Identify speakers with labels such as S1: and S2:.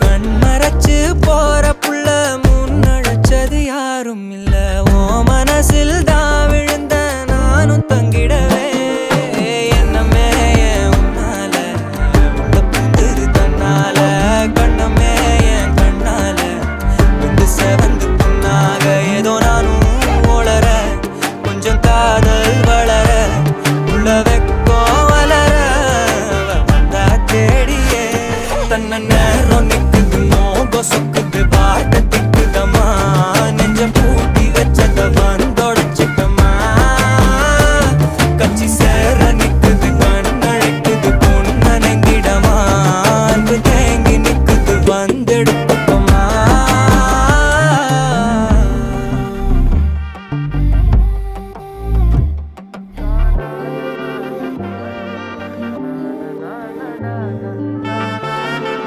S1: கண்மறைச்சு போற புள்ள முன்னழைச்சது யாரும் இல்ல. ஓ மனசில் தான் விழுந்த நானும் தங்கிடவே என்னமே உன்னால உள்ள புந்துரு தன்னால கண்ணமே என் கண்ணால வந்து செவந்து புண்ணாக ஏதோ நானும் ஓளற கொஞ்சம் காதல் வளர உள்ள வெக்கோ வளர வந்தா தேடியே தன்ன நேரம் நிக்குது மோக சொக்கு